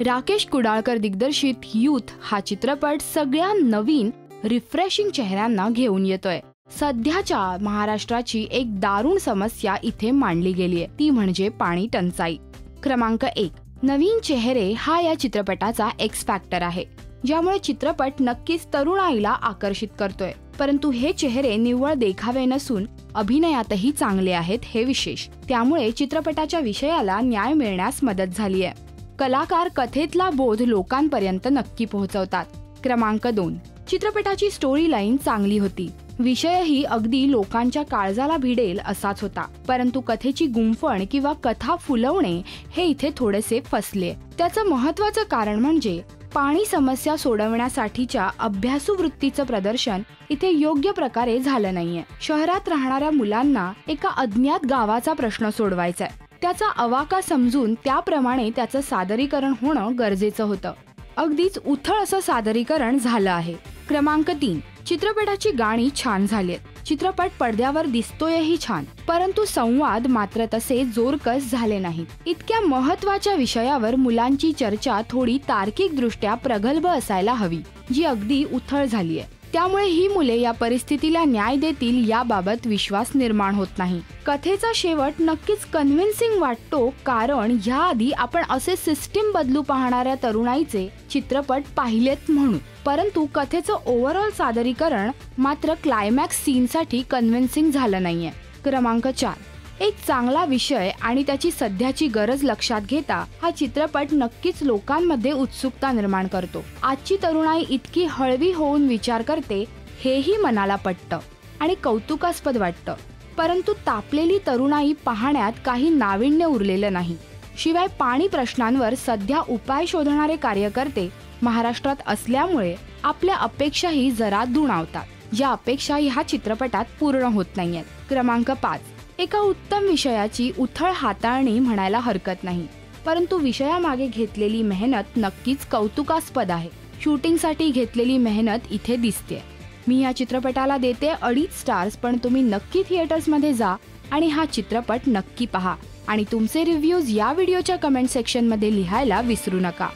राकेश कुडाळकर दिग्दर्शित यूथ हा चित्रपट सगळ्या नवीन रिफ्रेशिंग चेहऱ्यांना घेऊन येतोय। सध्याच्या महाराष्ट्राची एक दारुण समस्या इथे मांडली गेली आहे, ती म्हणजे पाणी टंचाई। क्रमांक 1, नवीन चेहरे हा या चित्रपटाचा एक्स फॅक्टर आहे, ज्यामुळे चित्रपट नक्कीच तरुणाईला आकर्षित करतोय। परंतु हे चेहरे निव्वळ देखावे नसून अभिनयातही चांगले आहेत हे विशेष। त्यामुळे चित्रपटाच्या विषयाला न्याय मिळण्यास मदत झाली आहे। कलाकार कथेतला बोध लोकांपर्यंत नक्की पोहोचवतात। क्रमांक 2, चित्रपटाची स्टोरी लाईन चांगली होती। विषयही अगदी लोकांच्या काळजाला भिडेल असाच होता, परंतु कथेची गुंफण किंवा कथा फुलवणे हे इथे थोडेसे फसले। त्याचं महत्त्वाचं कारण म्हणजे पाणी समस्या सोडवण्यासाठीच्या अभ्यासू वृत्तीचं प्रदर्शन इथे योग्य प्रकारे झालं नाहीये। शहरात राहणाऱ्या मुलांना एका अज्ञात गावाचा प्रश्न सोडवायचा आहे, त्याचा अवाका समजून त्याप्रमाणे त्याचं सादरीकरण होणं गरजेचं होतं। अगदीच उथळ असं सादरीकरण झालं आहे। क्रमांक 3, चित्रपटाची गाणी छान झालीत। चित्रपट पडद्यावर दिसतोयही छान, परंतु संवाद मात्र तसे जोरकस झाले नाहीत। इतक्या महत्त्वाच्या विषयावर मुलांची चर्चा थोडी तार्किकदृष्ट्या प्रगल्भ असायला हवी, जी अगदी उथळ झालीय। त्यामुळे ही मुले या परिस्थितीला न्याय देतील याबाबत विश्वास निर्माण होत नाही। कथेचा शेवट नक्कीच कन्व्हिन्सिंग वाटतो, कारण याआधी आपण असे सिस्टीम बदलू पाहणाऱ्या तरुणाईचे चित्रपट पाहिलेत म्हणून, परंतु कथेचं ओव्हरऑल सादरीकरण मात्र क्लायमॅक्स सीनसाठी कन्व्हिन्सिंग झालं नाहीये। क्रमांक 4, एक चांगला विषय आणि त्याची सध्याची गरज लक्षात घेता हा चित्रपट नक्कीच लोकांमध्ये उत्सुकता निर्माण करतो। आजची तरुणाई इतकी हळवी होऊन विचार करते हेही मनाला पटतं आणि कौतुकास्पद वाटतं, परंतु तापलेली तरुणाई पाहण्यात काही नाविन्य उरलेलं नाही। शिवाय पाणी प्रश्नांवर सध्या उपाय शोधणारे कार्यकर्ते महाराष्ट्रात असल्यामुळे आपल्या अपेक्षाही जरा दुणावतात, ज्या अपेक्षा ह्या चित्रपटात पूर्ण होत नाहीयेत। क्रमांक 5, एका उत्तम विषयाची उथळ हाताळणी म्हणायला हरकत नाही, परंतु विषयामागे घेतलेली मेहनत नक्कीच कौतुकास्पद आहे। शूटिंगसाठी घेतलेली मेहनत इथे दिसते। मी या चित्रपटाला देते 2.5 स्टार्स, पण तुम्ही नक्की थिएटर्समध्ये जा आणि हा चित्रपट नक्की पहा आणि तुमचे रिव्ह्यूज या व्हिडिओच्या कमेंट सेक्शनमध्ये लिहायला विसरू नका।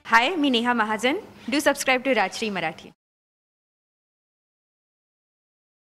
हाय, मी Neha Mahajan. Do subscribe to Rajshri Marathi.